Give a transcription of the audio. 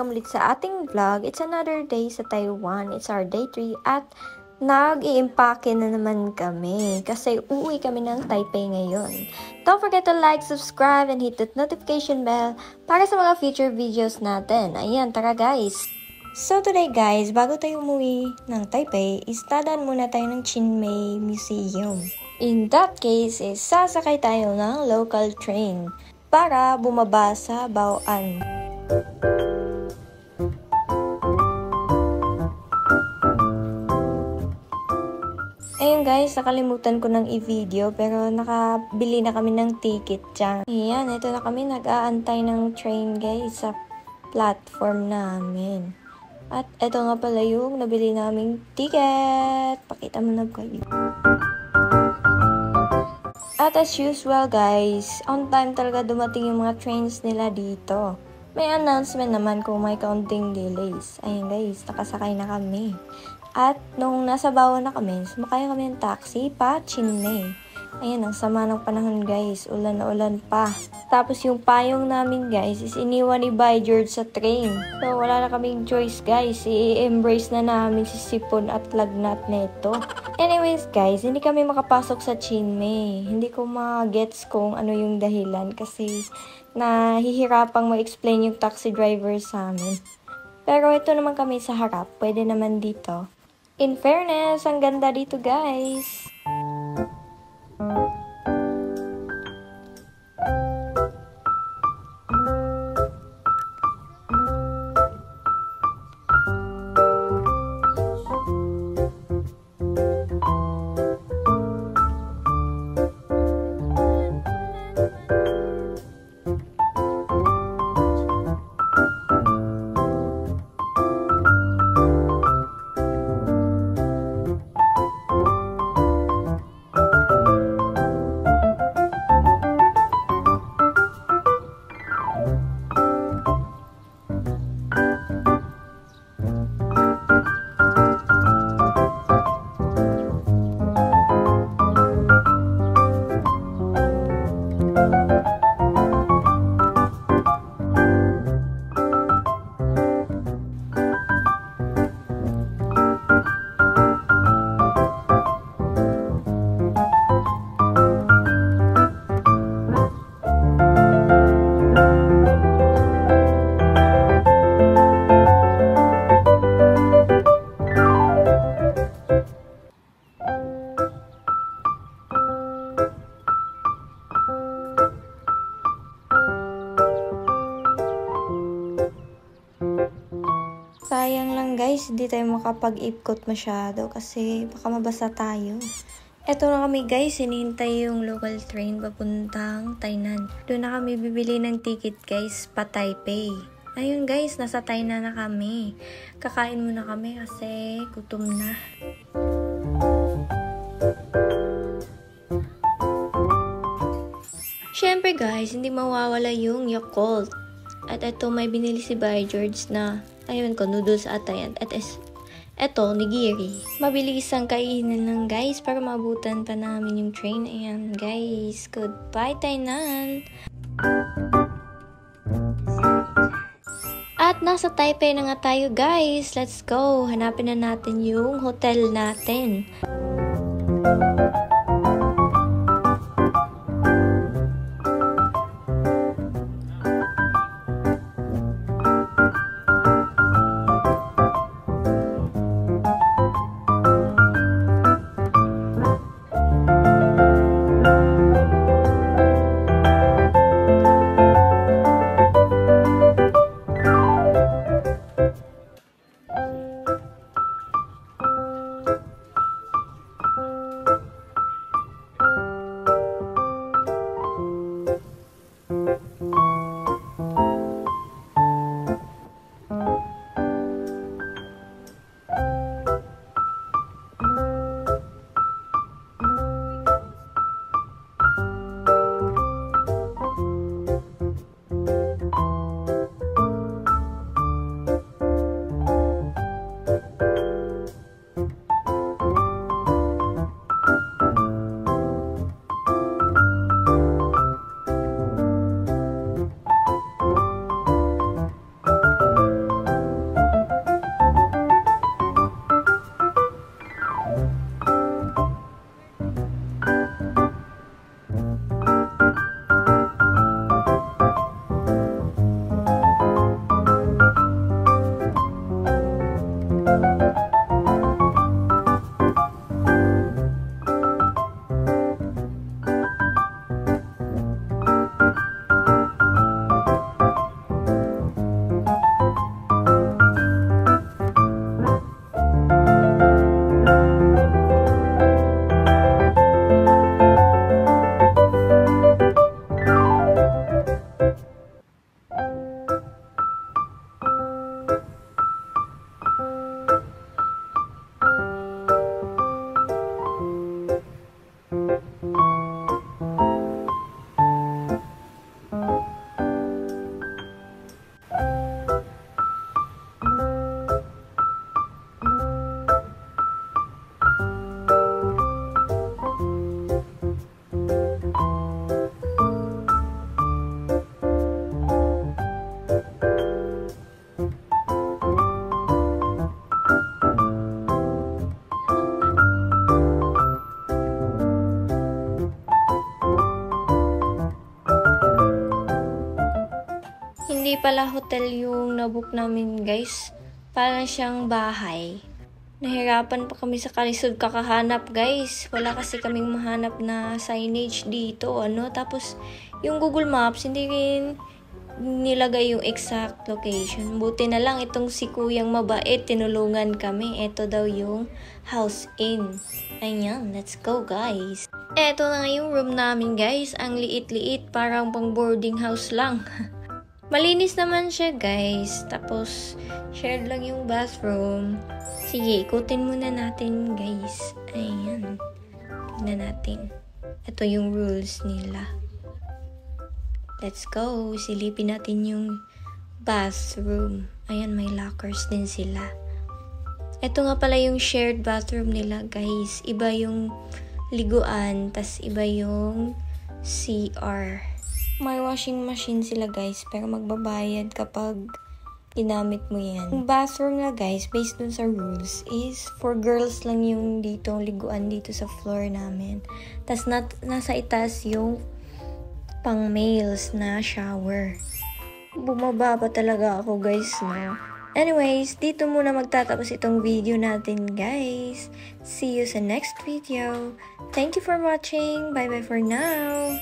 welcome ulit sa ating vlog. It's another day sa Taiwan. It's our day 3 at nag-iimpake na naman kami kasi uuwi kami ng Taipei ngayon. Don't forget to like, subscribe, and hit that notification bell para sa mga future videos natin. Ayan, tara guys! So today guys, bago tayo umuwi ng Taipei, dadaan muna tayo ng Chinmei Museum. In that case, sasakay tayo ng local train para bumaba sa Baoan. Ayun guys, nakalimutan ko ng i-video pero nakabili na kami ng ticket dyan. Ayan, ito na kami nag-aantay ng train guys sa platform namin. At ito nga pala yung nabili naming ticket. Pakita mo na kayo. At as usual guys, on time talaga dumating yung mga trains nila dito. May announcement naman kung may kaunting delays. Ayun guys, nakasakay na kami. At nung nasa Baoan na kami, sumakay kami ng taxi pa Chinmei. Ayun, ang sama ng panahon guys, ulan na ulan pa. Tapos yung payong namin guys is iniwan ni By George sa train. So wala na kaming choice guys, i-embrace na namin si sipon at lagnat neto. Anyways guys, hindi kami makapasok sa Chinmei. Hindi ko ma-gets kung ano yung dahilan kasi nahihirapang ma-explain yung taxi driver sa amin. Pero ito naman kami sa harap, pwede naman dito. In fairness, ang ganda dito guys. Sayang lang guys, hindi tayo makapag-ipkot masyado kasi baka mabasa tayo. Eto na kami guys, hinihintay yung local train papuntang Tainan. Doon na kami bibili ng ticket guys, pa Taipei. Ayun guys, nasa Tainan na kami. Kakain muna kami kasi gutom na. Syempre guys, hindi mawawala yung Yakult. At eto may binili si By George na ayun ko, noodles ata yan. At eto, nigiri. Mabilis ang kainin lang guys para maabutan pa namin yung train. Ayan guys, goodbye Tainan! At nasa Taipei na nga tayo guys. Let's go! Hanapin na natin yung hotel natin. Hindi pala hotel yung nabook namin guys. Parang siyang bahay. Nahirapan pa kami sa kalisod kakahanap guys. Wala kasi kaming mahanap na signage dito. Tapos yung Google Maps hindi rin nilagay yung exact location. Buti na lang itong si Kuyang mabait, tinulungan kami. Ito daw yung House Inn. Ayan, let's go guys. Ito na yung room namin guys. Ang liit-liit, parang pang boarding house lang. Malinis naman siya guys. Tapos shared lang yung bathroom. Sige, ikutin muna natin guys. Ayan. Tignan natin. Ito yung rules nila. Let's go. Silipin natin yung bathroom. Ayan, may lockers din sila. Ito nga pala yung shared bathroom nila, guys. Iba yung liguan, tas iba yung CR. May washing machine sila, guys, pero magbabayad kapag ginamit mo yan. Yung bathroom na, guys, based dun sa rules, is for girls lang yung dito, liguan dito sa floor namin. Tas nasa itaas yung pang males na shower. Bumaba pa talaga ako guys, no? Anyways, dito muna magtatapos itong video natin guys. See you sa next video. Thank you for watching. Bye bye for now.